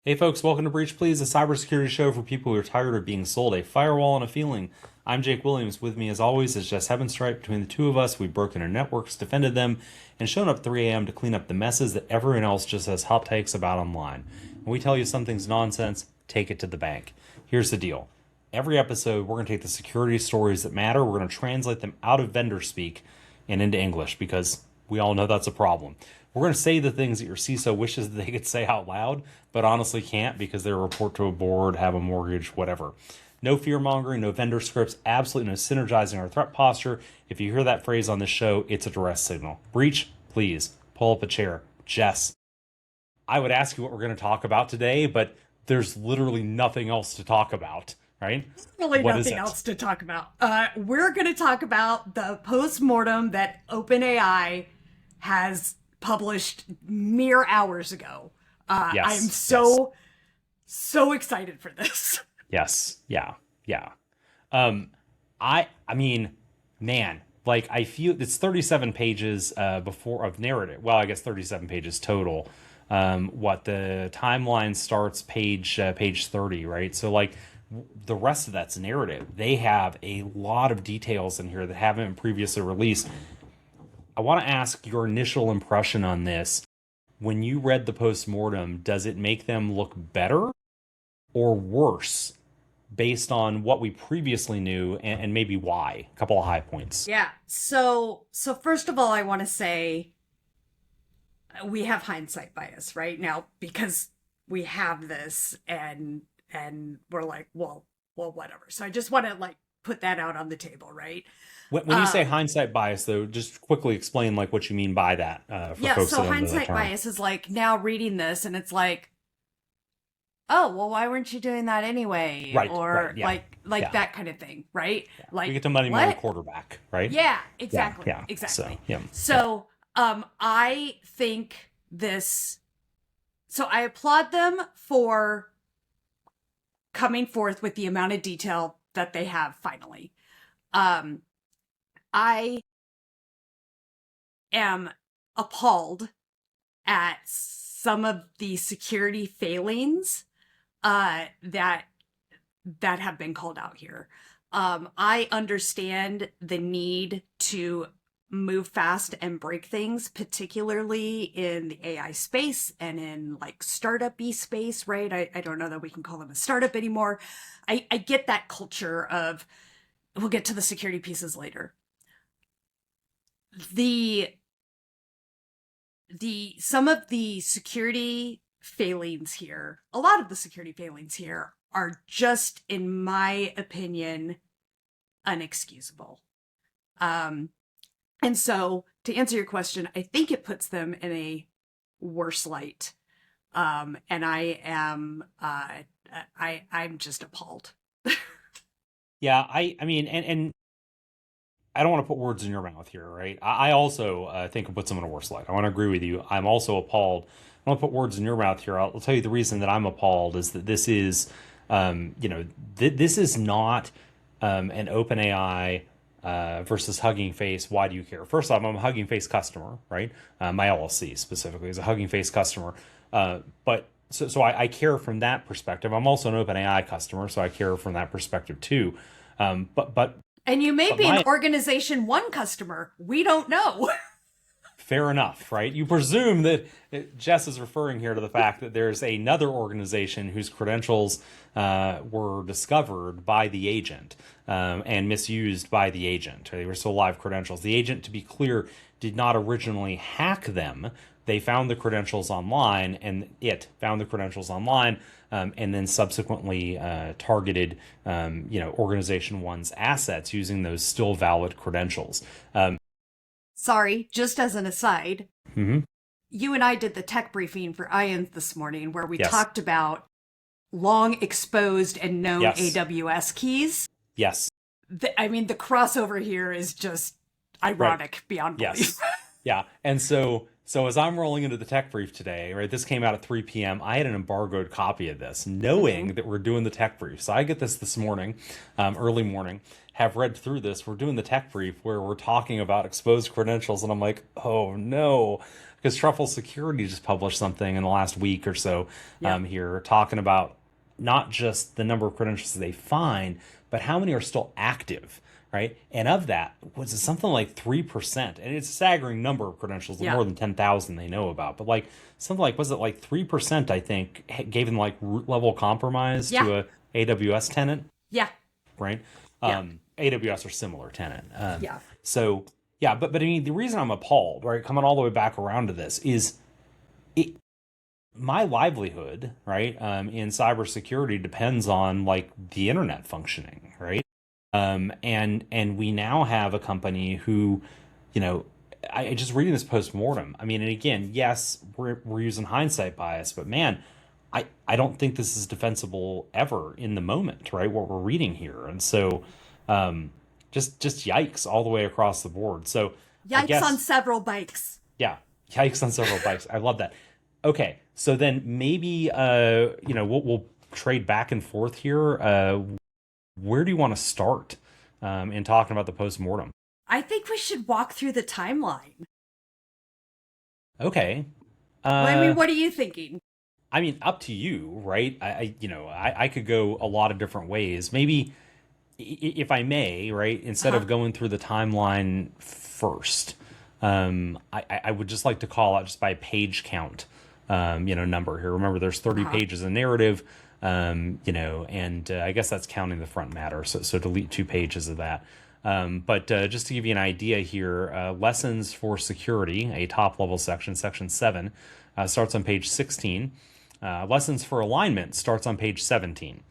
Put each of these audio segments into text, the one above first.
Hey folks, welcome to Breach Please, a cybersecurity show for people who are tired of being sold a firewall and a feeling. I'm Jake Williams. With me, as always, is Jess Heavenstripe. Between the two of us, we've broken our networks, defended them, and shown up 3 a.m. to clean up the messes that everyone else just has hot takes about online. When we tell you something's nonsense, take it to the bank. Here's the deal. Every episode, we're going to take the security stories that matter, we're going to translate them out of vendor speak and into English, because we all know that's a problem. We're going to say the things that your CISO wishes that they could say out loud, but honestly can't because they report to a board, have a mortgage, whatever. No fear mongering, no vendor scripts, absolutely no synergizing our threat posture. If you hear that phrase on this show, it's a duress signal. Breach, please pull up a chair. Jess, I would ask you what we're going to talk about today, but there's literally nothing else to talk about, right? Really What is nothing it? else to talk about. We're going to talk about the post-mortem that OpenAI has published mere hours ago. I am Yes, yes, so excited for this. yes, yeah, yeah. I mean, man, like I feel it's 37 pages before of narrative. Well, I guess 37 pages total. What the timeline starts page 30, right? So like the rest of that's narrative. They have a lot of details in here that haven't been previously released. I want to ask your initial impression on this. When you read the post-mortem, does it make them look better or worse based on what we previously knew and maybe why? A couple of high points. Yeah. So first of all, I want to say we have hindsight bias right now because we have this and we're like, well, whatever. So I just want to like put that out on the table, right? When you say Um, hindsight bias, though, just quickly explain like what you mean by that for yeah, folks so that don't know that hindsight term. bias is like now reading this and it's like, oh, well, why weren't you doing that anyway? Right, right, Or yeah, like yeah, that kind of thing, right? yeah. We Like get to money the what? quarterback, right? Yeah, Yeah, exactly. yeah. So Exactly. yeah, yeah. So, I think this so I applaud them for coming forth with the amount of detail that they have finally. Um I am appalled at some of the security failings that have been called out here. I understand the need to move fast and break things, particularly in the AI space and in like startup-y space, right? I don't know that we can call them a startup anymore. I get that culture of, we'll get to the security pieces later. The some of the security failings here, a lot of the security failings here are just, in my opinion, unexcusable. Um, and so to answer your question, I think it puts them in a worse light. And I'm just appalled. Yeah, I mean, and I don't want to put words in your mouth here, right? I also think it puts them in a worse light. I want to agree with you. I'm also appalled. I don't want to put words in your mouth here. I'll tell you the reason that I'm appalled is that this is, this is not an OpenAI versus Hugging Face. Why do you care? First off, I'm a Hugging Face customer, right? My LLC specifically is a Hugging Face customer. But so I care from that perspective. I'm also an OpenAI customer, so I care from that perspective too. But And you may but be an my organization one customer. We don't know. fair enough, right? You presume that Jess is referring here to the fact that there's another organization whose credentials were discovered by the agent and misused by the agent. They were still live credentials. The agent, to be clear, did not originally hack them. They found the credentials online, and it found the credentials online, and then subsequently targeted, organization one's assets using those still valid credentials. Sorry, just as an aside, Mhm. you and I did the tech briefing for IANS this morning where we Yes, talked about long exposed and known yes, AWS keys. yes. I mean, the crossover here is just Right. ironic beyond Yes. belief. Yeah. And so as I'm rolling into the tech brief today, right, this came out at 3 p.m. I had an embargoed copy of this, Mm-hmm. knowing that we're doing the tech brief. So I get this morning, early morning, have read through this. We're doing the tech brief where we're talking about exposed credentials, and I'm like, oh no, because Truffle Security just published something in the last week or so Yeah. here talking about not just the number of credentials they find, but how many are still active, right? And of that, was it something like 3%? And it's a staggering number of credentials, Yeah. more than 10,000 they know about. But like something like, was it like 3%, I think, gave them like root level compromise Yeah. to a AWS tenant, Yeah. right? Yeah. AWS or similar tenant. Yeah. So yeah, but I mean, the reason I'm appalled, right, coming all the way back around to this is it, my livelihood, right, in cybersecurity depends on like the internet functioning, right? And we now have a company who, you know, I just reading this post-mortem. I mean, and again, yes, we're using hindsight bias, but man, I don't think this is defensible ever in the moment, right? What we're reading here, and so just yikes all the way across the board. So I Yikes on guess several bikes. yeah, yikes on several bikes. I love that. Okay, so then maybe we'll trade back and forth here. Where do you want to start in talking about the post-mortem? I think we should walk through the timeline. Okay. I mean, what are you thinking? I mean, up to you, right? I could go a lot of different ways. Maybe, if I may, right, instead of going through the timeline first, I would just like to call out just by page count, number here. Remember, there's 30 pages of narrative, and I guess that's counting the front matter. So delete 2 pages of that. But just to give you an idea here, lessons for security, a top level section, section 7, starts on page 16. Lessons for alignment starts on page 17.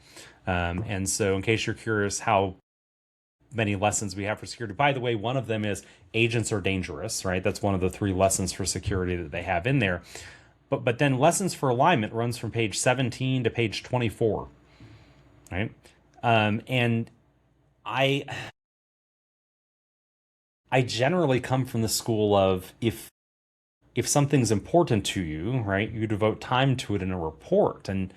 And so in case you're curious how many lessons we have for security, by the way, one of them is agents are dangerous, right? That's one of the 3 lessons for security that they have in there. But then lessons for alignment runs from page 17 to page 24, right? And I generally come from the school of if something's important to you, right, you devote time to it in a report. And,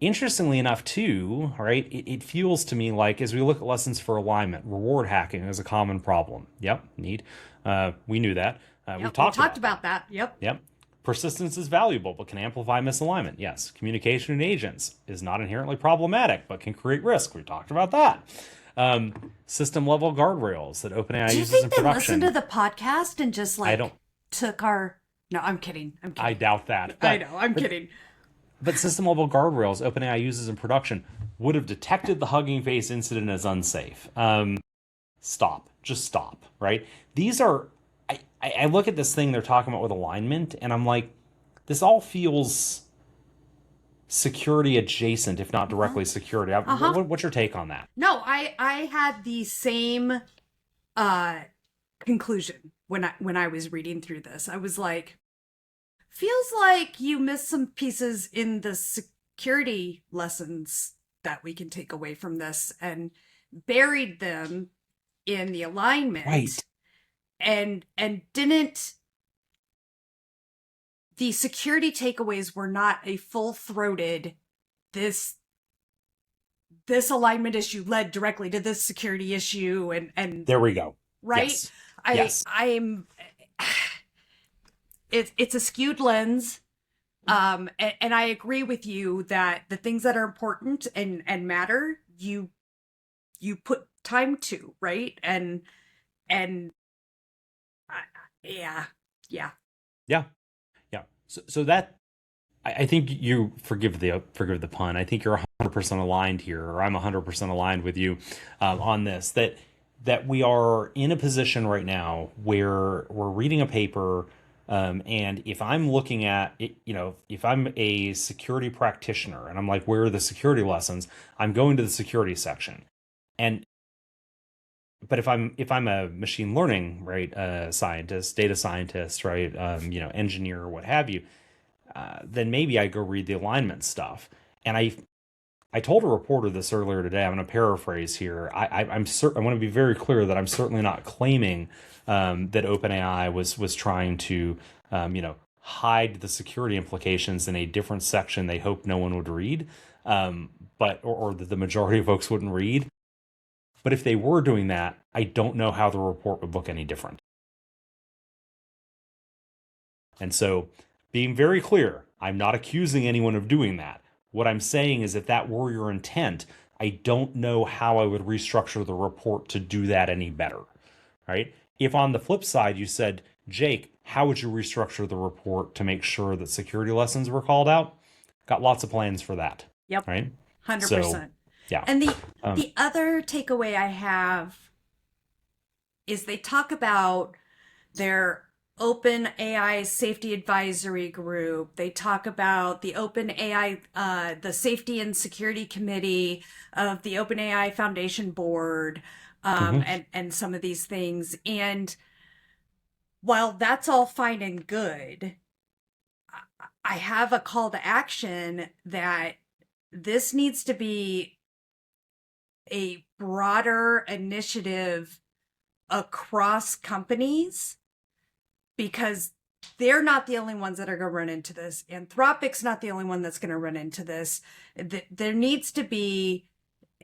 interestingly enough, too, right, it feels to me like as we look at lessons for alignment, reward hacking is a common problem. Yep, neat. We knew that. Yep, we talked about that. Yep. Yep. Persistence is valuable, but can amplify misalignment. Yes. Communication in agents is not inherently problematic, but can create risk. We talked about that. System level guardrails that OpenAI Do you uses in think they production. listened to the podcast and just like I don't. took our? No, I'm kidding. I'm kidding. I doubt that. I know. I'm kidding. But system level guardrails OpenAI uses in production would have detected the Hugging Face incident as unsafe. Stop. Just stop. Right. These are. I look at this thing they're talking about with alignment, and I'm like, this all feels security adjacent, if not directly security. What's your take on that? No, I had the same conclusion when I was reading through this. I was like, feels like you missed some pieces in the security lessons that we can take away from this and buried them in the alignment. Right. And didn't the security takeaways were not a full-throated this alignment issue led directly to this security issue and there we go. Right? Yes. Yes. I'm it's a skewed lens. And I agree with you that the things that are important and matter, you put time to, right? And yeah. Yeah. So that I think you forgive the pun. I think you're 100% aligned here, or I'm 100% aligned with you on this. That we are in a position right now where we're reading a paper, and if I'm looking at it, if I'm a security practitioner and I'm like, where are the security lessons? I'm going to the security section, but if I'm a machine learning, right, scientist, data scientist, right, engineer or what have you, then maybe I go read the alignment stuff. And I told a reporter this earlier today. I'm going to paraphrase here. I want to be very clear that I'm certainly not claiming that OpenAI was trying to hide the security implications in a different section they hoped no one would read, or that the majority of folks wouldn't read. But if they were doing that, I don't know how the report would look any different. And so, being very clear, I'm not accusing anyone of doing that. What I'm saying is, if that were your intent, I don't know how I would restructure the report to do that any better, right? If on the flip side you said, Jake, how would you restructure the report to make sure that security lessons were called out? Got lots of plans for that, Yep. right? 100%. So, yeah. And Um, the other takeaway I have is they talk about their OpenAI safety advisory group. They talk about the OpenAI, the safety and security committee of the OpenAI Foundation board, mhm. and some of these things. And while that's all fine and good, I have a call to action that this needs to be a broader initiative across companies, because they're not the only ones that are going to run into this. Anthropic's not the only one that's going to run into this. There needs to be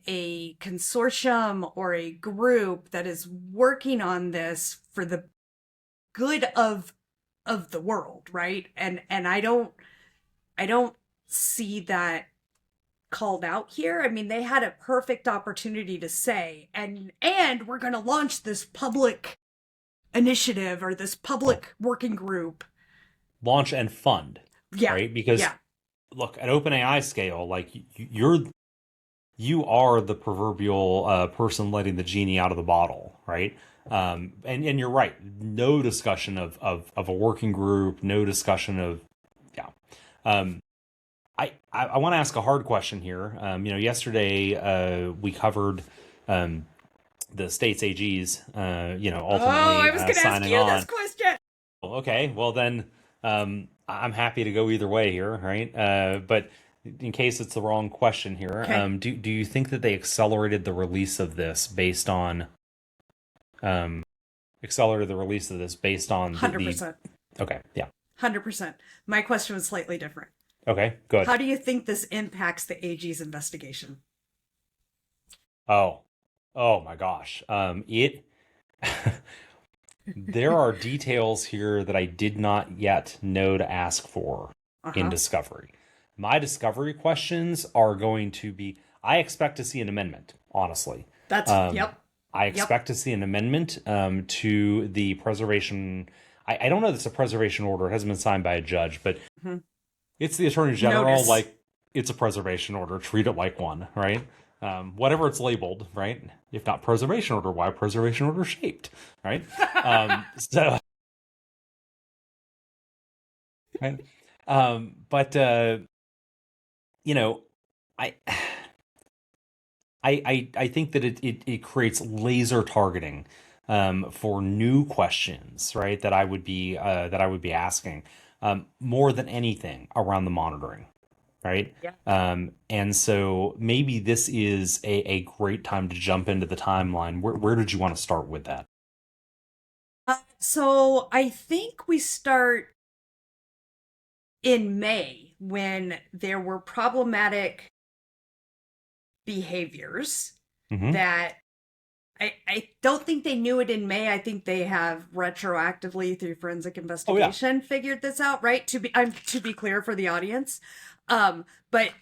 a consortium or a group that is working on this for the good of the world, right? And I don't see that called out here. I mean, they had a perfect opportunity to say, and we're going to launch this public initiative or this public working group. Launch and fund, Yeah. right? Because Yeah. look, at OpenAI scale, like you are the proverbial person letting the genie out of the bottle, right? And you're right. No discussion of a working group. No discussion of yeah. Um, I want to ask a hard question here. Yesterday we covered the state's AGs. Oh, I Ultimately was going to ask signing you this on. question. Okay, well then, I'm happy to go either way here, right? But in case it's the wrong question here, Okay. do you think that they um, accelerated the release of this based on the 100%. okay, yeah, 100%. My question was slightly different. okay, good. How do you think this impacts the AG's investigation? Oh, oh my gosh, it. There are details here that I did not yet know to ask for in Uh-huh. discovery. My discovery questions are going to be I expect to see an amendment, honestly. That's, Um, yep. I Yep. expect to see an amendment to the preservation. I don't know if it's a preservation order. It hasn't been signed by a judge, but Mhm. it's the attorney general. Notice. Like, it's a preservation order. Treat it like one, right? Whatever it's labeled, right? If not preservation order, why preservation order shaped, right? So, right? But you know, I, I think that it creates laser targeting for new questions, right? That I would be asking more than anything around the monitoring, right? Yeah. And so maybe this is a great time to jump into the timeline. Where did you want to start with that? So I think we start in May when there were problematic behaviors Mm-hmm. that I don't think they knew it in May. I think they have retroactively through forensic Oh yeah. investigation figured this out, right? To be clear for the audience. But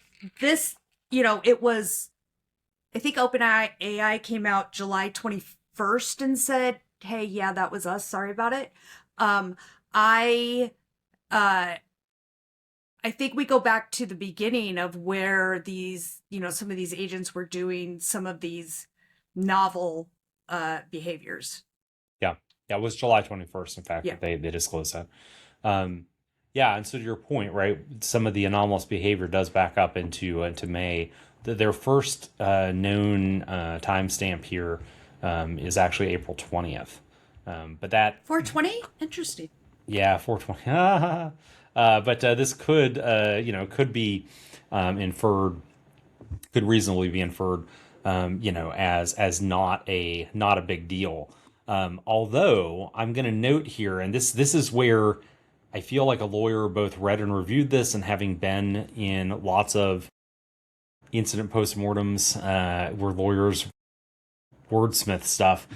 this, it was, I think OpenAI came out July 21st and said, "Hey, yeah, that was us. Sorry about it." I uh I think we go back to the beginning of where these, some of these agents were doing some of these novel behaviors. Yeah. Yeah, it was July 21st, in fact, Yeah. that they disclosed that. Um, yeah, and so to your point, right, some of the anomalous behavior does back up into May. Their first known timestamp here is actually April 20th. But that, 420? Interesting. yeah, 420. But this could be inferred, could reasonably be inferred, as not a big deal. Although I'm going to note here, and this is where I feel like a lawyer both read and reviewed this, and having been in lots of incident postmortems where lawyers wordsmith stuff.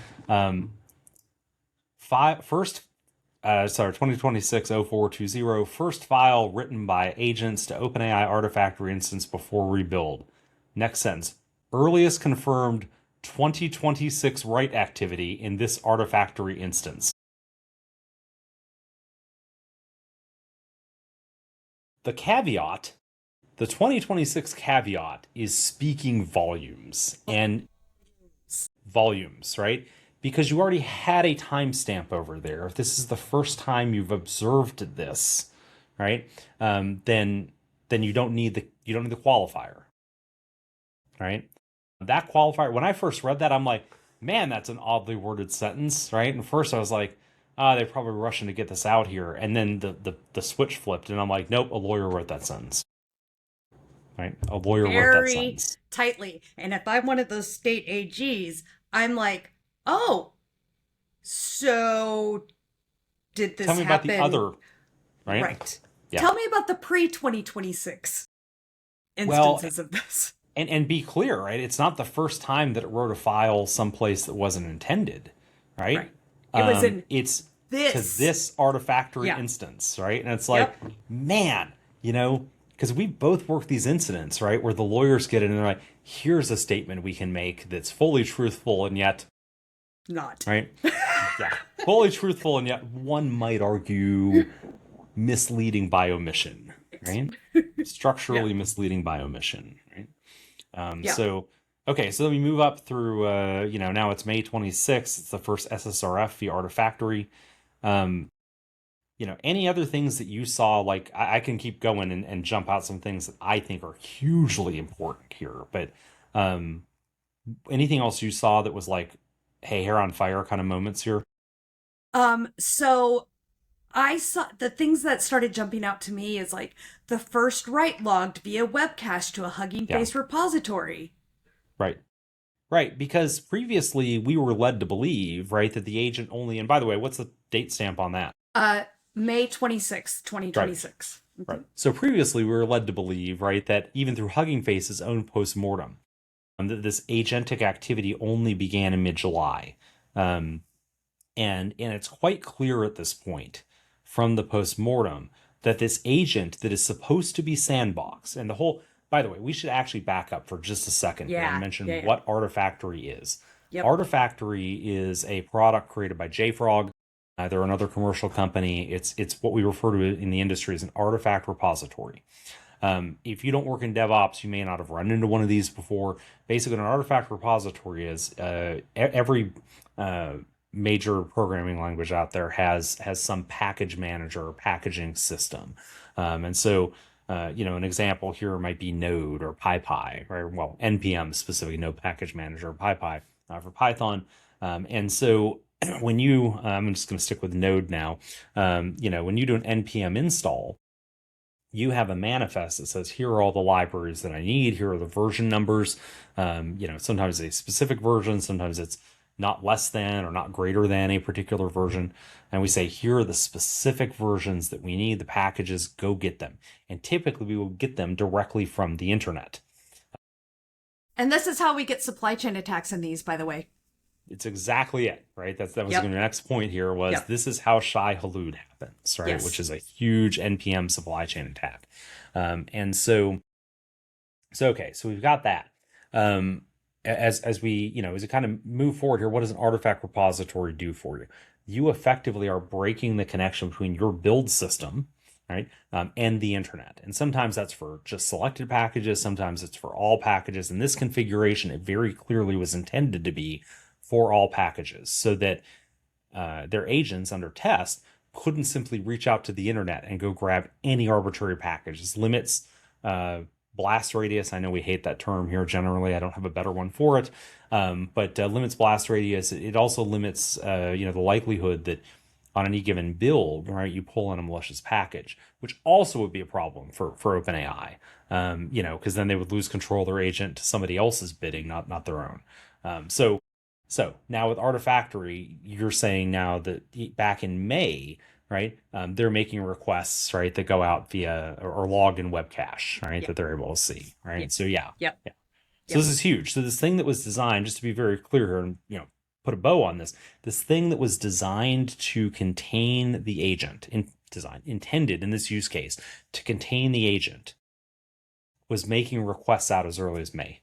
First, sorry, 2026-0420, first file written by agents to OpenAI Artifactory instance before rebuild. Next sentence. Earliest confirmed 2026 write activity in this Artifactory instance. The caveat, the 2026 caveat is speaking volumes and volumes, right? Because you already had a timestamp over there. If this is the first time you've observed this, right? Then you don't need the qualifier, right? That qualifier. When I first read that, I'm like, man, that's an oddly worded sentence, right? And first I was like, they're probably rushing to get this out here. And then the switch flipped, and I'm like, nope, a lawyer wrote that sentence. Right? A lawyer wrote that Very sentence. tightly. And if I'm one of those state AGs, I'm like, oh, so did this Tell me happen? about the other, right? Right. Yeah. Tell me about the pre-2026 instances of this. And be clear, right? It's not the first time that it wrote a file someplace that wasn't intended, right? It was in it's this. to this Artifactory instance, right? And it's like, man, because we both work these incidents, right? Where the lawyers get in and they're like, here's a statement we can make that's fully truthful and yet not. Right? Yeah. Fully truthful and yet one might argue misleading by omission, right? Structurally misleading by omission, right? So, okay, so then we move up through, now it's May 26th. It's the first SSRF via Artifactory. Any other things that you saw, like I can keep going and jump out some things that I think are hugely important here, but anything else you saw that was like, hey, hair on fire kind of moments here? So I saw the things that started jumping out to me is like the first write logged via webcache to a Hugging Face repository. Right, because previously we were led to believe, right, that the agent only, and by the way, what's the date stamp on that? May 26, 2026. Right. So previously we were led to believe, right, that even through Hugging Face's own post-mortem, that this agentic activity only began in mid-July. And it's quite clear at this point from the post-mortem that this agent that is supposed to be sandbox, and the whole, by the way, we should actually back up for just a second and mention what Artifactory is. Artifactory is a product created by JFrog. They're another commercial company. It's what we refer to in the industry as an artifact repository. If you don't work in DevOps, you may not have run into one of these before. Basically, an artifact repository is every major programming language out there has some package manager or packaging system. And so, an example here might be Node or PyPy, right? Well, NPM specifically, Node Package Manager, or PyPy for Python. And so when you, I'm just going to stick with Node now. When you do an NPM install, you have a manifest that says, here are all the libraries that I need. Here are the version numbers. Sometimes a specific version, sometimes it's not less than or not greater than a particular version. And we say, here are the specific versions that we need, the packages, go get them. And typically we will get them directly from the internet. And this is how we get supply chain attacks in these, by the way. It's exactly it, right? That was the next point here was this is how Shai Hulud happens, right? Which is a huge NPM supply chain attack. And so we've got that. As we, as we kind of move forward here, what does an artifact repository do for you? You effectively are breaking the connection between your build system, right, and the internet. And sometimes that's for just selected packages. Sometimes it's for all packages. In this configuration, it very clearly was intended to be for all packages so that their agents under test couldn't simply reach out to the internet and go grab any arbitrary package. This limits blast radius. I know we hate that term here generally. I don't have a better one for it. But limits blast radius. It also limits, the likelihood that on any given build, right, you pull in a malicious package, which also would be a problem for OpenAI, because then they would lose control of their agent to somebody else's bidding, not their own. So now with Artifactory, you're saying now that back in May, right, they're making requests, right, that go out via or logged in web cache, right, that they're able to see, right? So So this is huge. So this thing that was designed, just to be very clear here, and put a bow on this thing that was designed to contain the agent, intended in this use case to contain the agent, was making requests out as early as May.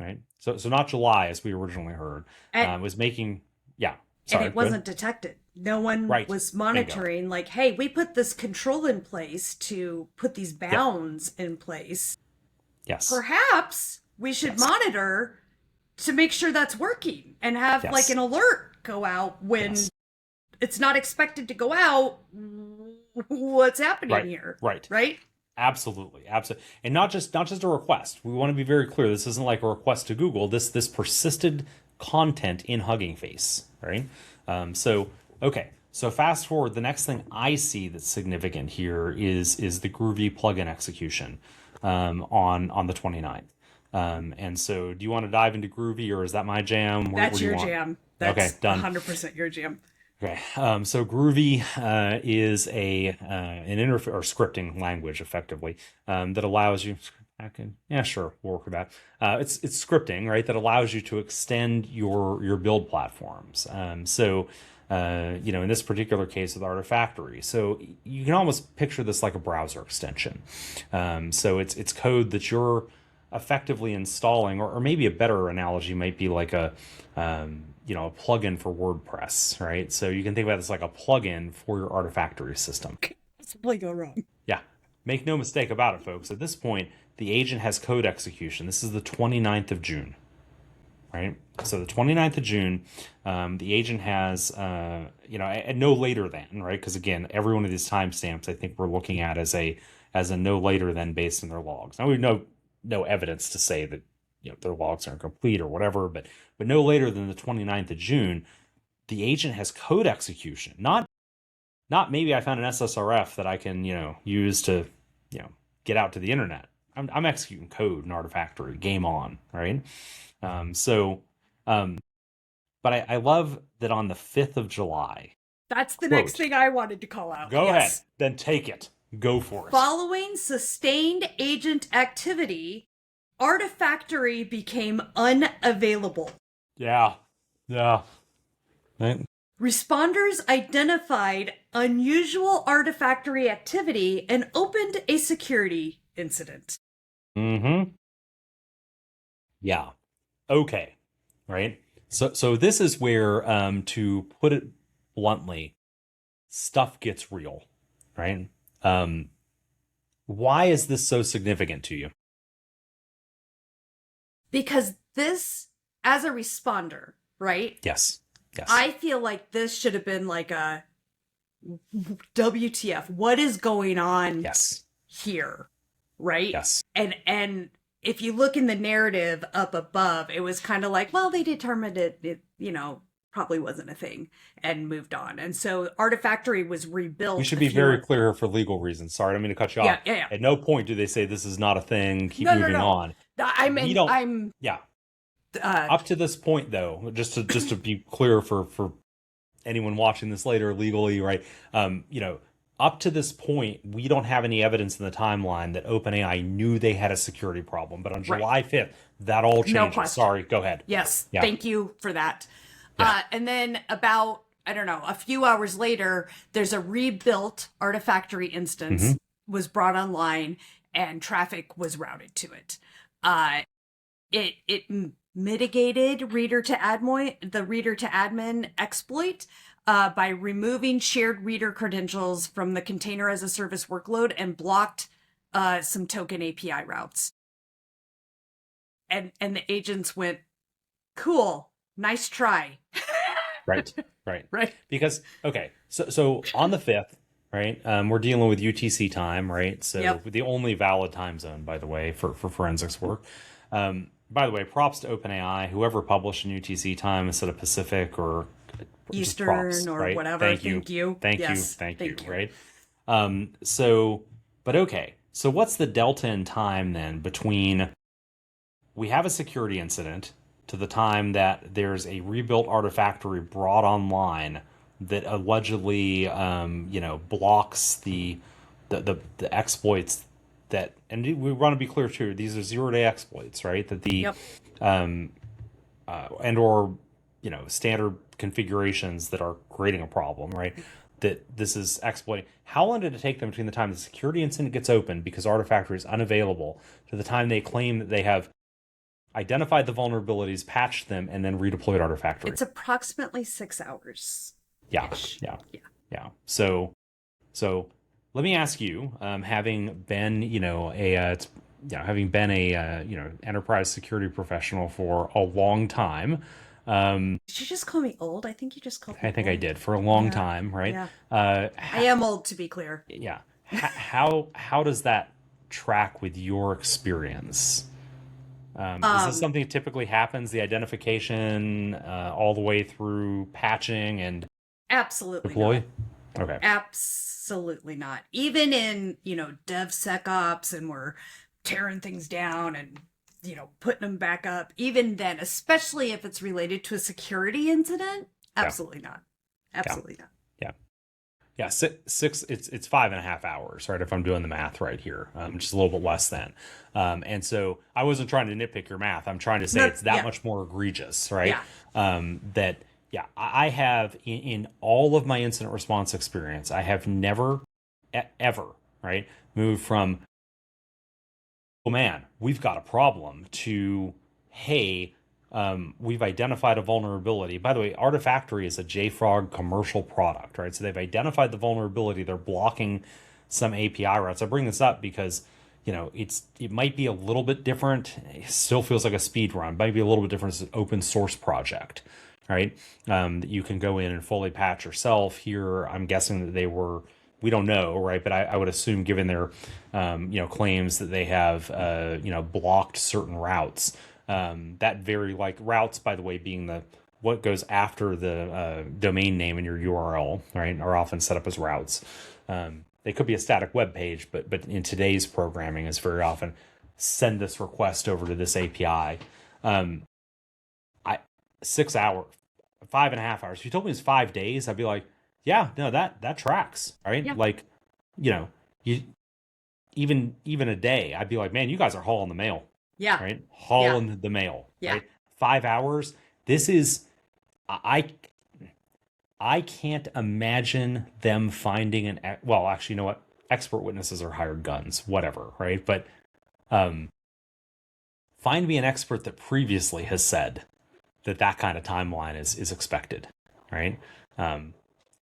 Right. So not July as we originally heard. Was making and it wasn't detected. No one was monitoring. Like, hey, we put this control in place to put these bounds in place. Yes. Perhaps we should monitor to make sure that's working and have like an alert go out when it's not expected to go out. What's happening here? Right. Absolutely. And not just a request. We want to be very clear. This isn't like a request to Google. This persisted content in Hugging Face, right? So fast forward, the next thing I see that's significant here is the Groovy plugin execution on the 29th. And so do you want to dive into Groovy, or is that my jam? That's your jam. That's okay, done. 100% your jam. Okay, so Groovy is an interface or scripting language, effectively, that allows you. We'll work with that. It's scripting, right? That allows you to extend your build platforms. In this particular case with Artifactory, so you can almost picture this like a browser extension. So it's code that you're effectively installing, or maybe a better analogy might be like a plugin for WordPress, right? So you can think about this like a plugin for your Artifactory system. Possibly go wrong. Yeah. Make no mistake about it, folks. At this point, the agent has code execution. This is the 29th of June, right? So the 29th of June, the agent has, at no later than, right? Because again, every one of these timestamps, I think we're looking at as a no later than based on their logs. Now we have no evidence to say that their logs aren't complete or whatever, but no later than the 29th of June, the agent has code execution. Not maybe I found an SSRF that I can use to get out to the internet. I'm executing code in Artifactory. Game on, right? But I love that on the 5th of July. That's the next thing I wanted to call out. Go ahead, then take it. Go for it. Following sustained agent activity, Artifactory became unavailable. Yeah. Right. Responders identified unusual Artifactory activity and opened a security incident. Yeah. Okay. Right. So this is where, to put it bluntly, stuff gets real. Right. Why is this so significant to you? Because this, as a responder, right? Yes. I feel like this should have been like a WTF. What is going on here? Right? Yes. And if you look in the narrative up above, it was kind of like, well, they determined it probably wasn't a thing and moved on. And so Artifactory was rebuilt. We should be very clear for legal reasons. Sorry, I don't mean to cut you off. Yeah. At no point do they say this is not a thing. Keep moving on. Up to this point, though, just to be clear for anyone watching this later legally, right? Up to this point, we don't have any evidence in the timeline that OpenAI knew they had a security problem. But on July 5th, that all changes. No question. Sorry, go ahead. Yes, thank you for that. Yeah. And then about, a few hours later, there's a rebuilt Artifactory instance was brought online and traffic was routed to it. It mitigated the reader to admin exploit by removing shared reader credentials from the container as a service workload and blocked some token API routes. And the agents went, cool, nice try. Right. Because, so on the 5th, right, we're dealing with UTC time, right? So the only valid time zone, by the way, for forensics work. By the way, props to OpenAI, whoever published in UTC time instead of Pacific or Eastern props, or right? whatever. Thank you. Thank you. Right. So what's the delta in time then between we have a security incident to the time that there's a rebuilt Artifactory brought online that allegedly, blocks the exploits that, and we want to be clear too, these are 0-day exploits, right? That the, and or standard configurations that are creating a problem, right? That this is exploiting. How long did it take them between the time the security incident gets opened because Artifactory is unavailable to the time they claim that they have identified the vulnerabilities, patched them, and then redeployed Artifactory? It's approximately 6 hours. Yeah, yeah. So let me ask you, having been, enterprise security professional for a long time. Did you just call me old? I think you just called me I think old. I did for a long time, right? Yeah. I am old, to be clear. Yeah. How does that track with your experience? Is this something that typically happens, the identification, all the way through patching and absolutely deploy? Not. Okay. Absolutely not. Even in, DevSecOps and we're tearing things down and, putting them back up, even then, especially if it's related to a security incident, absolutely not. Absolutely not. Yeah, six. It's 5.5 hours, right? If I'm doing the math right here, just a little bit less than. And so I wasn't trying to nitpick your math. I'm trying to say it's that much more egregious, right? I have in all of my incident response experience, I have never ever, right, moved from, oh man, we've got a problem, to, hey, we've identified a vulnerability. By the way, Artifactory is a JFrog commercial product, right? So they've identified the vulnerability. They're blocking some API routes. I bring this up because, it might be a little bit different. It still feels like a speed run. Might be a little bit different as an open source project, right? That you can go in and fully patch yourself. Here, I'm guessing that they were. We don't know, right? But I would assume, given their, claims that they have, blocked certain routes. That very, like, routes, by the way, being what goes after the domain name in your URL, right, are often set up as routes. They could be a static web page, but in today's programming is very often send this request over to this API. 6 hours, 5.5 hours. If you told me it's 5 days, I'd be like, yeah, no, that tracks, right? Yeah. Like, you even a day, I'd be like, man, you guys are hauling the mail. Yeah. Right? Hauling the mail. Yeah. Right? 5 hours. This is, I can't imagine them finding well, actually, you know what? Expert witnesses are hired guns, whatever, right? But find me an expert that previously has said that kind of timeline is expected, right?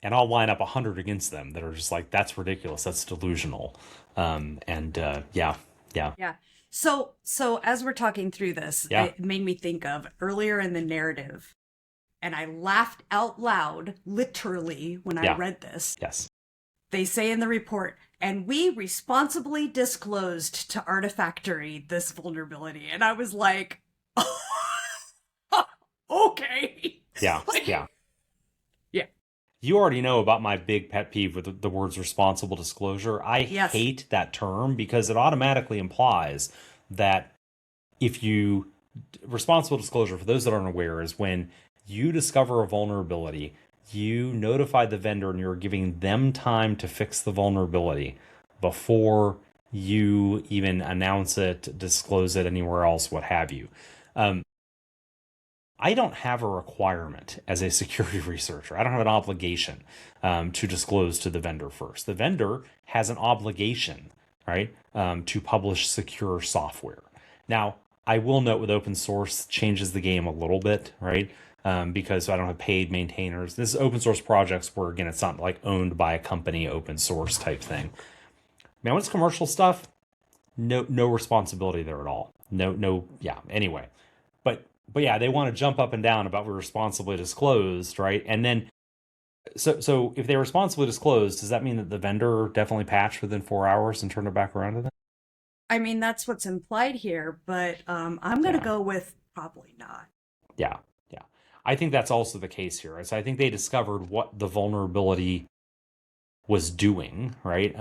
And I'll line up 100 against them that are just like, that's ridiculous, that's delusional. Yeah. So as we're talking through this, it made me think of earlier in the narrative, and I laughed out loud, literally, when I read this. Yes. They say in the report, and we responsibly disclosed to Artifactory this vulnerability. And I was like, okay. Yeah. You already know about my big pet peeve with the words responsible disclosure. I hate that term because it automatically implies that responsible disclosure, for those that aren't aware, is when you discover a vulnerability, you notify the vendor and you're giving them time to fix the vulnerability before you even announce it, disclose it anywhere else, what have you. I don't have a requirement as a security researcher. I don't have an obligation to disclose to the vendor first. The vendor has an obligation, right, to publish secure software. Now, I will note with open source changes the game a little bit, right? Because I don't have paid maintainers. This is open source projects where, again, it's not like owned by a company, open source type thing. Now, when it's commercial stuff, no responsibility there at all. Anyway. But yeah, they want to jump up and down about we're responsibly disclosed, right? And then, so if they responsibly disclosed, does that mean that the vendor definitely patched within 4 hours and turned it back around to them? I mean, that's what's implied here, but I'm going to go with probably not. Yeah. I think that's also the case here. So I think they discovered what the vulnerability was doing, right?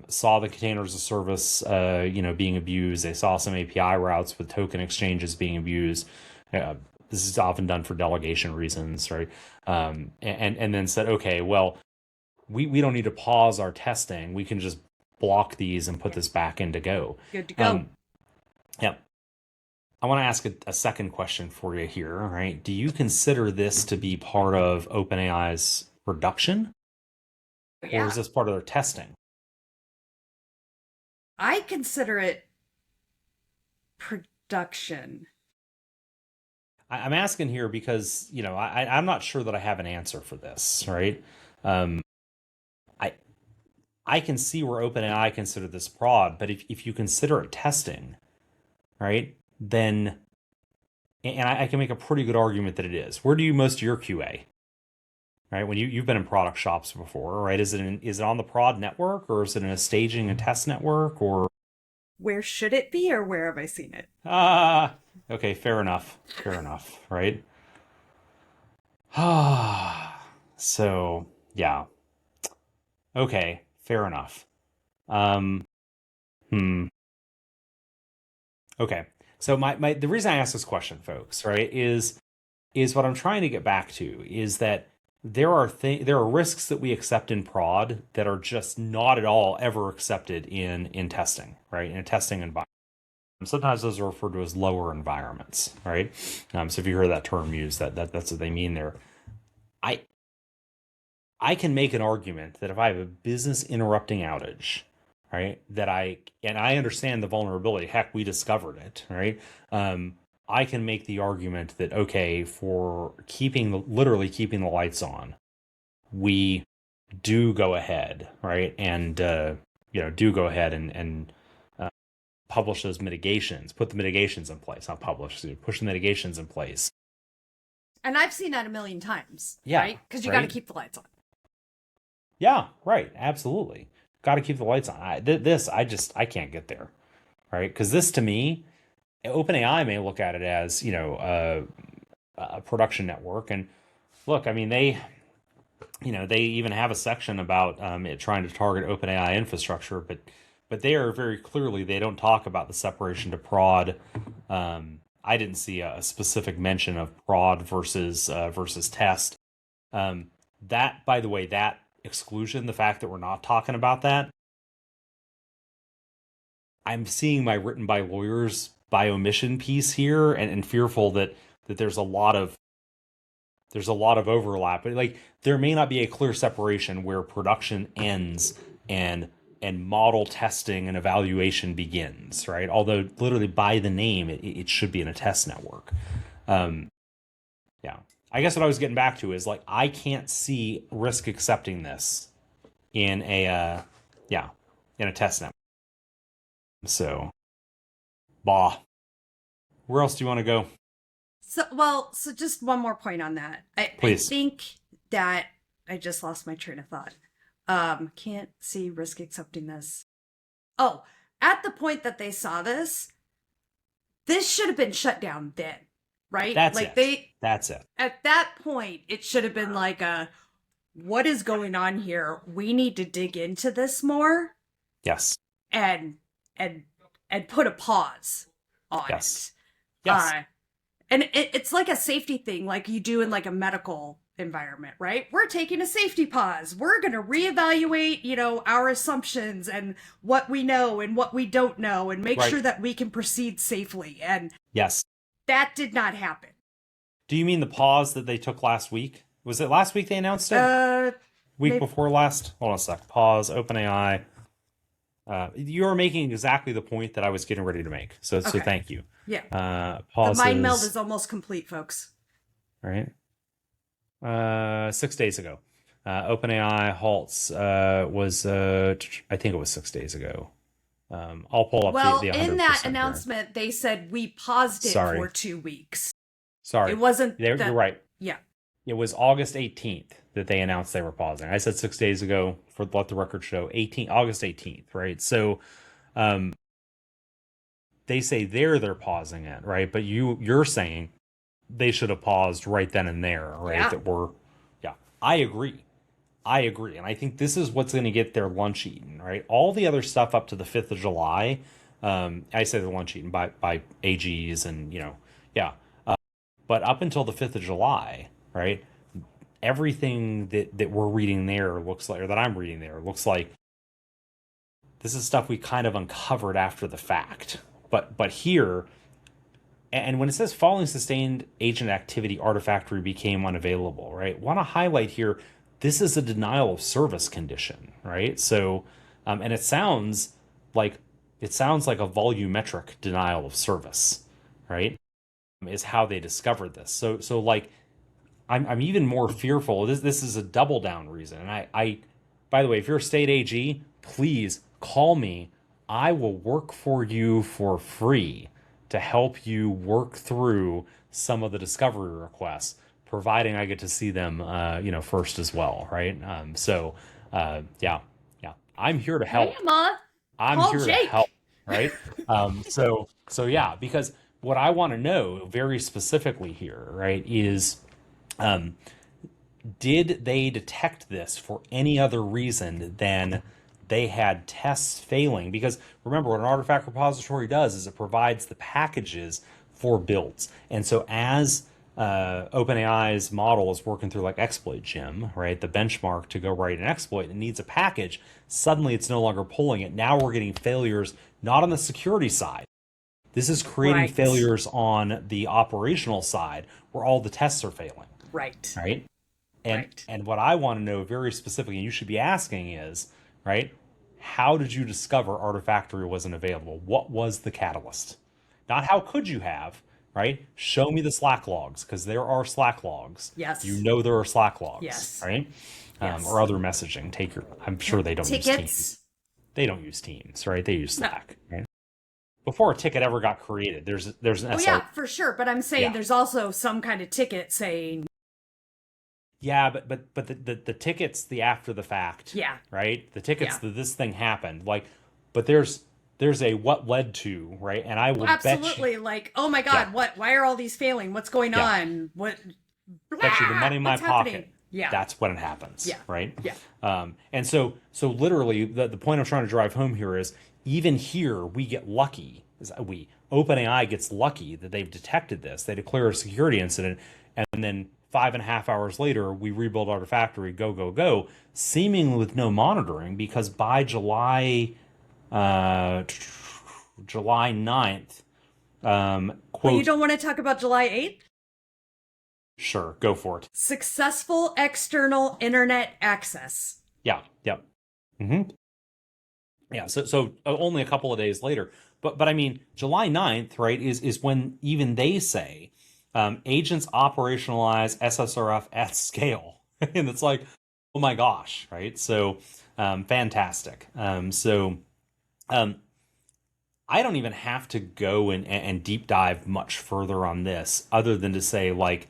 Saw the containers of service, being abused. They saw some API routes with token exchanges being abused. This is often done for delegation reasons, right? And then said, okay, well, we don't need to pause our testing. We can just block these and put this back into go. Good to go. Yep. I want to ask a second question for you here, right? Do you consider this to be part of OpenAI's production, or is Yeah, this part of their testing? I consider it production. I'm asking here because, I'm not sure that I have an answer for this, right? Um, I I can see where OpenAI consider this prod, but if you consider it testing, right, then and I can make a pretty good argument that it is. Where do you most of your QA? Right, when you've been in product shops before, right? Is it on the prod network, or is it in a staging and test network, or Where should it be, or where have I seen it? okay, fair enough, right? So yeah, okay, fair enough. Um, hmm. Okay. So my the reason I ask this question, folks, right, is what I'm trying to get back to is that there are risks that we accept in prod that are just not at all ever accepted in testing, right? In a testing environment. Sometimes those are referred to as lower environments, right? So if you hear that term used, that's what they mean there. I I can make an argument that if I have a business interrupting outage, right, and I understand the vulnerability, heck, we discovered it, right? Um, I can make the argument that okay, for literally keeping the lights on, we do go ahead, right, and do go ahead and uh, publish those mitigations, put the mitigations in place, not publish, push the mitigations in place. And I've seen that a million times, Yeah, right? Because you got to right. keep the lights on. Yeah, right. Absolutely. Got to keep the lights on. I can't get there, right? Because this to me, OpenAI may look at it as a production network, and look, I mean they even have a section about it trying to target OpenAI infrastructure, but they are very clearly they don't talk about the separation to prod. I didn't see a specific mention of prod versus test. Um, that, by the way, that exclusion, the fact that we're not talking about that, I'm seeing my written by lawyers by omission piece here, and fearful that there's a lot of overlap. But like there may not be a clear separation where production ends and model testing and evaluation begins, right? Although literally by the name, it should be in a test network. Um, yeah. I guess what I was getting back to is like I can't see risk accepting this in a yeah, in a test network. So, bah. Where else do you want to go? So just one more point on that. I Please. think that I just lost my train of thought. Can't see risk accepting this. Oh, at the point that they saw this should have been shut down then, right? That's Like it. That's it. at that point, it should have been like what is going on here? We need to dig into this more Yes. and and and put a pause on Yes. it. Yes. And it's like a safety thing, like you do in like a medical environment, right? We're taking a safety pause. We're going to reevaluate, our assumptions and what we know and what we don't know and make Right. sure that we can proceed safely. And Yes. that did not happen. Do you mean the pause that they took last week? Was it last week they announced it? Week Maybe, before last? Hold on a sec. Pause. OpenAI. You're making exactly the point that I was getting ready to make. So Okay. thank you. Yeah. Pauses. The mind meld is almost complete, folks. Right. 6 days ago. OpenAI halts was I think it was 6 days ago. I'll pull up Well, the in that 100% announcement, they said we paused it Sorry. for 2 weeks. Sorry. It wasn't. You're right. Yeah. It was August 18th that they announced they were pausing. I said 6 days ago for let the record show August 18th, right? So they say they're pausing it, right? But you're saying they should have paused right then and there, right? Yeah. Yeah. I agree. And I think this is what's going to get their lunch eaten, right? All the other stuff up to the 5th of July, I say the lunch eaten by AGs and, yeah. But up until the 5th of July, right? Everything that we're reading there looks like, or that I'm reading there looks like this is stuff we kind of uncovered after the fact. But here, And when it says following sustained agent activity, Artifactory became unavailable, right? Want to highlight here, this is a denial of service condition, right? So, and like it sounds like a volumetric denial of service, right? Is how they discovered this. So like I'm even more fearful. This is a double down reason. And I by the way, if you're a state AG, please call me. I will work for you for free to help you work through some of the discovery requests, providing I get to see them, first as well, right? Yeah, yeah, I'm here to help. Grandma, I'm call here to Jake. help, right? So yeah, because what I want to know very specifically here, right, is um, did they detect this for any other reason than they had tests failing? Because remember, what an artifact repository does is it provides the packages for builds. And so as OpenAI's model is working through like exploit gem, right, the benchmark to go write an exploit, it needs a package. Suddenly it's no longer pulling it. Now we're getting failures not on the security side. This is creating Right. failures on the operational side where all the tests are failing, Right. right? And Right. and what I want to know very specifically, and you should be asking is, right, how did you discover Artifactory wasn't available? What was the catalyst? Not how could you have, right? Show me the Slack logs, because there are Slack logs. You Yes. know there are Slack logs, Yes. right? Or Yes. other messaging. I'm sure they don't use Teams. Tickets. They don't use Teams, right? They use No. Slack, right? Before a ticket ever got created, there's an Oh SR. yeah, for sure. But I'm saying Yeah. there's also some kind of ticket saying, Yeah, but the tickets, the after the fact, yeah, right? The tickets yeah. that this thing happened, like, but there's a what led to, right? And I will Well, bet you, absolutely. Like, oh my yeah, God, what? Why are all these failing? What's going yeah, on? What? bet you the Blah! money in my What's happening? pocket. Yeah. That's when it happens, Yeah. right? Yeah. And so literally, the point I'm trying to drive home here is even here we get lucky. OpenAI gets lucky that they've detected this. They declare a security incident, and then 5.5 hours later, we rebuild Artifactory, go, go, go, seemingly with no monitoring, because by uh, July 9th, But you quote, don't want to talk about July 8th? sure, go for it. Successful external internet access. Yeah, yep. hmm Yeah, so only a couple of days later. But I mean, July 9th, right, is when even they say agents operationalize SSRF at scale. And it's like, oh my gosh, right? So fantastic. Um, I don't even have to go and deep dive much further on this other than to say, like,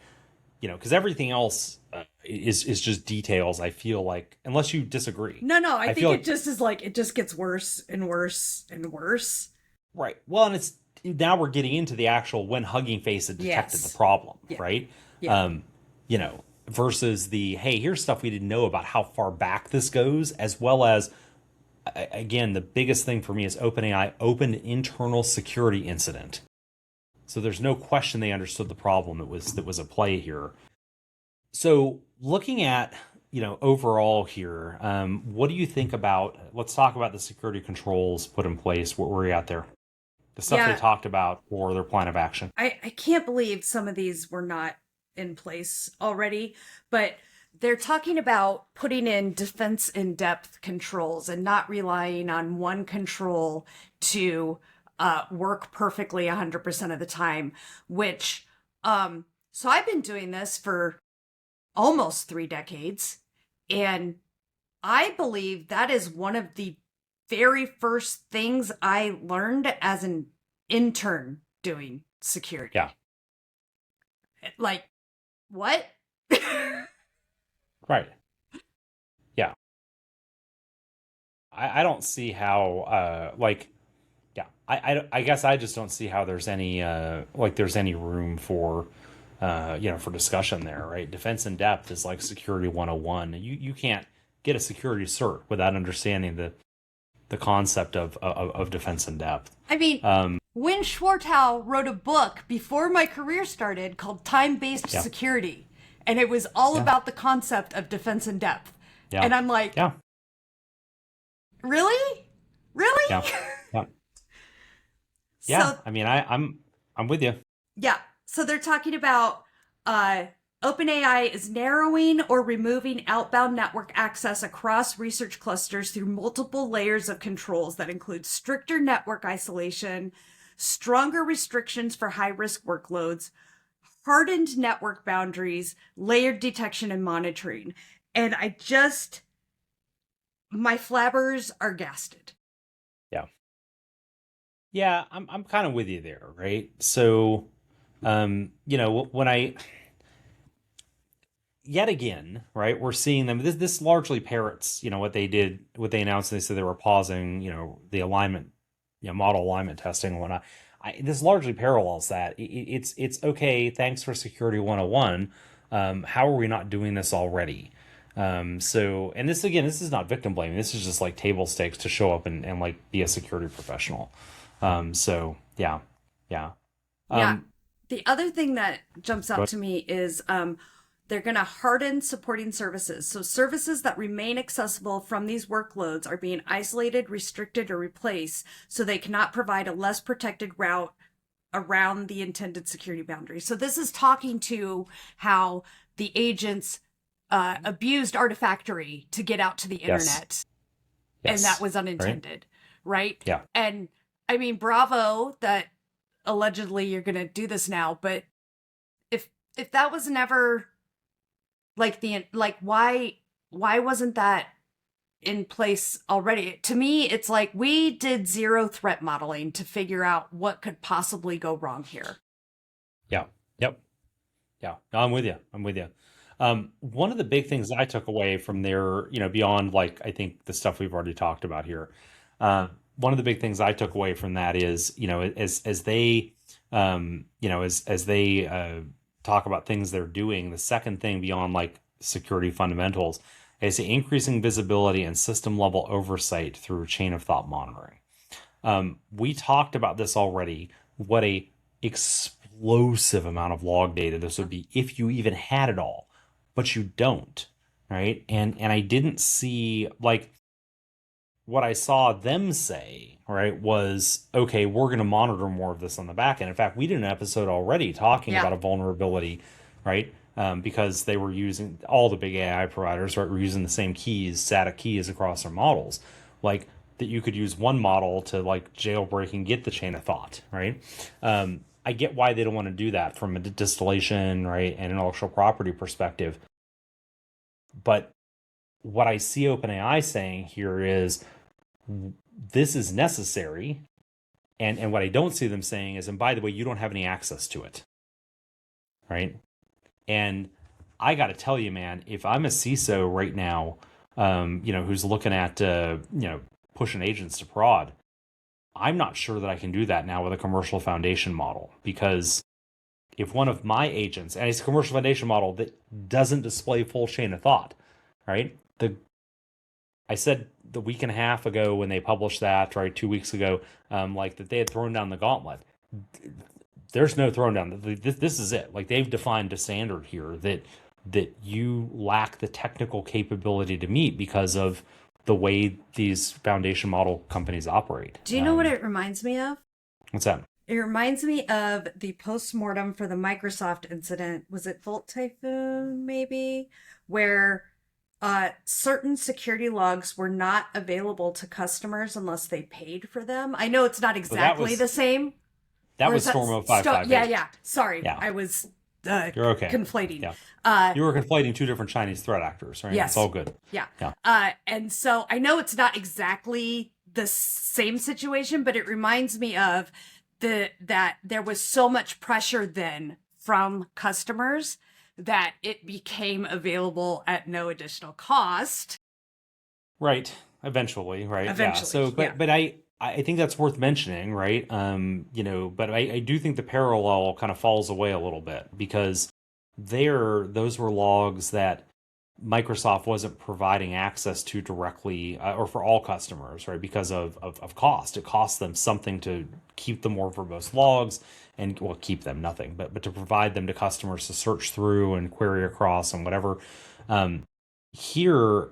because everything else is just details. I feel like, unless you disagree, No, I I think feel it like, just is like, it just gets worse and worse and worse. right. Well, and it's now we're getting into the actual when Hugging Face had detected the Yes. problem, Yeah. right? Yeah. Versus the, hey, here's stuff we didn't know about how far back this goes, as well as, again, the biggest thing for me is OpenAI opened internal security incident. So there's no question they understood the problem that was at play here. So looking at, overall here, what do you think about, let's talk about the security controls put in place. What were you at there? The stuff they Yeah. talked about or their plan of action. I can't believe some of these were not in place already, but they're talking about putting in defense in depth controls and not relying on one control to work perfectly 100% of the time, which, so I've been doing this for almost 3 decades. And I believe that is one of the very first things I learned as an intern doing security. Yeah. Like, what? Right. Yeah. I don't see how, yeah, I guess I just don't see how there's any, there's any room for, for discussion there, right? Defense in depth is like security 101. You can't get a security cert without understanding the concept of defense in depth. I mean, Win Schwartau wrote a book before my career started called Time-Based Yeah. Security, and it was all Yeah. about the concept of defense in depth. Yeah. And I'm like, Yeah. really? Really? Yeah. Yeah. Yeah. So I mean, I'm with you. Yeah. So they're talking about uh, OpenAI is narrowing or removing outbound network access across research clusters through multiple layers of controls that include stricter network isolation, stronger restrictions for high risk workloads, hardened network boundaries, layered detection and monitoring. And my flabbers are gasted. Yeah. Yeah, I'm kind of with you there, right? So, when I yet again, right, we're seeing them. This largely parrots, what they did, what they announced. They said they were pausing, the alignment, model alignment testing and whatnot. This largely parallels that. It's okay. Thanks for Security 101. How are we not doing this already? And this again, this is not victim blaming. This is just like table stakes to show up and like be a security professional. Yeah, yeah. Yeah. Um, The other thing that jumps out but to me is they're going to harden supporting services. So services that remain accessible from these workloads are being isolated, restricted, or replaced so they cannot provide a less protected route around the intended security boundary. So this is talking to how the agents abused Artifactory to get out to the yes, internet, and that yes, was right, unintended, right? yeah. And I mean, bravo that allegedly you're going to do this now, but if that was never why wasn't that in place already? To me, it's like we did zero threat modeling to figure out what could possibly go wrong here. Yeah. Yep. Yeah. No, I'm with you. I'm with you. One of the big things I took away from there, beyond like I think the stuff we've already talked about here, one of the big things I took away from that is, as they, as they talk about things they're doing, the second thing beyond like security fundamentals is the increasing visibility and system level oversight through chain of thought monitoring. We talked about this already. What a explosive amount of log data this would be if you even had it all, but you don't, right? And I didn't see like what I saw them say, right, was okay, we're going to monitor more of this on the back end. In fact, we did an episode already talking Yeah. about a vulnerability, right? Because they were using all the big AI providers, right? Were using the same keys, static keys across their models, like that you could use one model to like jailbreak and get the chain of thought, right? I get why they don't want to do that from a distillation, right, and intellectual property perspective, but what I see OpenAI saying here is this is necessary. And what I don't see them saying is, and by the way, you don't have any access to it. Right. And I got to tell you, man, if I'm a CISO right now, who's looking at, pushing agents to prod, I'm not sure that I can do that now with a commercial foundation model because if one of my agents, and it's a commercial foundation model that doesn't display full chain of thought, right? I said the week and a half ago when they published that, right, 2 weeks ago, like that they had thrown down the gauntlet. There's no thrown down. This is it. Like they've defined a standard here that you lack the technical capability to meet because of the way these foundation model companies operate. Do you know what it reminds me of? What's that? It reminds me of the post-mortem for the Microsoft incident. Was it Volt Typhoon, maybe? Where certain security logs were not available to customers unless they paid for them. I know it's not So that exactly was the same. that Or was is that Storm 0558. yeah, yeah. Sorry, Yeah, I was you're okay. conflating. Yeah, Uh, you were conflating two different Chinese threat actors, right? It's yes, all good. yeah. Yeah, And so I know it's not exactly the same situation, but it reminds me of that there was so much pressure then from customers that it became available at no additional cost. right. Eventually, right? Yeah. Eventually, So, yeah. but I think that's worth mentioning, right? But I do think the parallel kind of falls away a little bit because those were logs that Microsoft wasn't providing access to directly or for all customers, right? Because of cost. It costs them something to keep the more verbose logs and well, keep them nothing, but to provide them to customers to search through and query across and whatever. Here,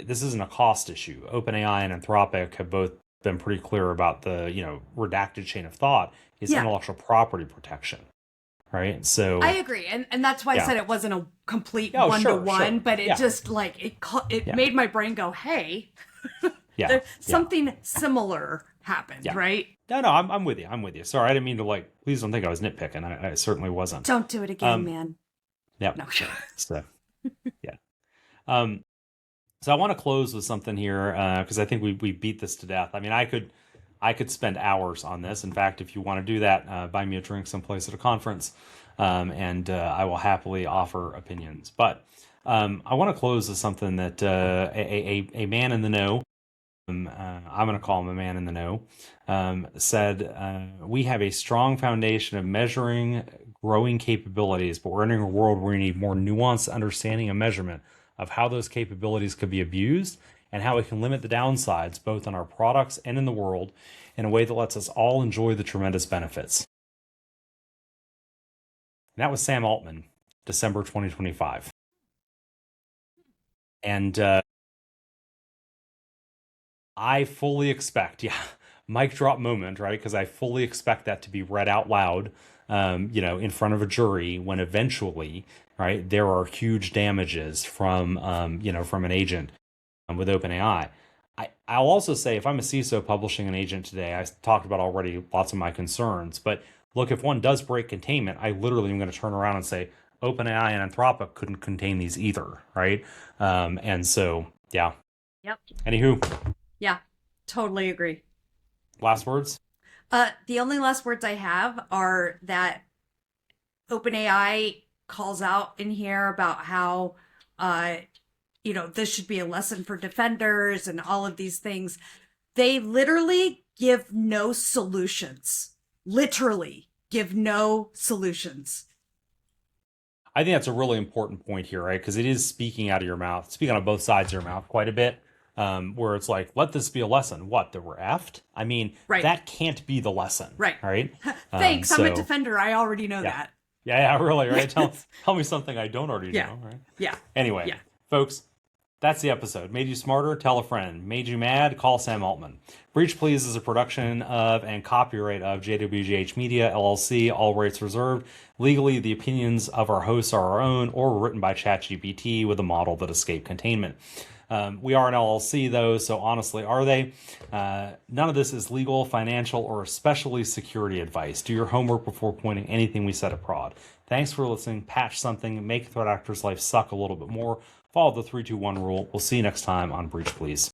this isn't a cost issue. OpenAI and Anthropic have both been pretty clear about the redacted chain of thought is Yeah. intellectual property protection. right? So I agree, and that's why I said it wasn't a complete Oh, one to sure. one, but it Yeah. just like it made my brain go, "Hey, something similar happened," right? No, I'm with you. I'm with you. Sorry, I didn't mean to please don't think I was nitpicking. I certainly wasn't. Don't do it again, man. Yeah. No. So, yeah. So I want to close with something here because I think we beat this to death. I mean, I could spend hours on this. In fact, if you want to do that, buy me a drink someplace at a conference, and I will happily offer opinions. But I want to close with something that a man in the know. I'm going to call him a man in the know, said, we have a strong foundation of measuring growing capabilities, but we're entering a world where we need more nuanced understanding and measurement of how those capabilities could be abused and how we can limit the downsides, both in our products and in the world, in a way that lets us all enjoy the tremendous benefits. And that was Sam Altman, December 2025. And I fully expect, mic drop moment, right? Because I fully expect that to be read out loud, in front of a jury when eventually, right, there are huge damages from, from an agent with OpenAI. I'll also say if I'm a CISO publishing an agent today, I talked about already lots of my concerns, but look, if one does break containment, I literally am going to turn around and say OpenAI and Anthropic couldn't contain these either, right? And so, yeah. Yep. Anywho. Yeah, totally agree. Last words? The only last words I have are that OpenAI calls out in here about how, this should be a lesson for defenders and all of these things. They literally give no solutions. Literally give no solutions. I think that's a really important point here, right? Because it is speaking out of your mouth, speaking on both sides of your mouth quite a bit. Where it's like, let this be a lesson. What, that we're effed? I mean, that can't be the lesson. Right? Thanks, I'm a defender. I already know that. Yeah, really, right? Tell me something I don't already know, right? Yeah. Anyway, folks, that's the episode. Made you smarter? Tell a friend. Made you mad? Call Sam Altman. Breach Please is a production of and copyright of JWGH Media, LLC, all rights reserved. Legally, the opinions of our hosts are our own or were written by ChatGPT with a model that escaped containment. We are an LLC, though, so honestly, are they? None of this is legal, financial, or especially security advice. Do your homework before pointing anything we said abroad. Thanks for listening. Patch something. Make threat actors' life suck a little bit more. Follow the 3-2-1 rule. We'll see you next time on Breach Please.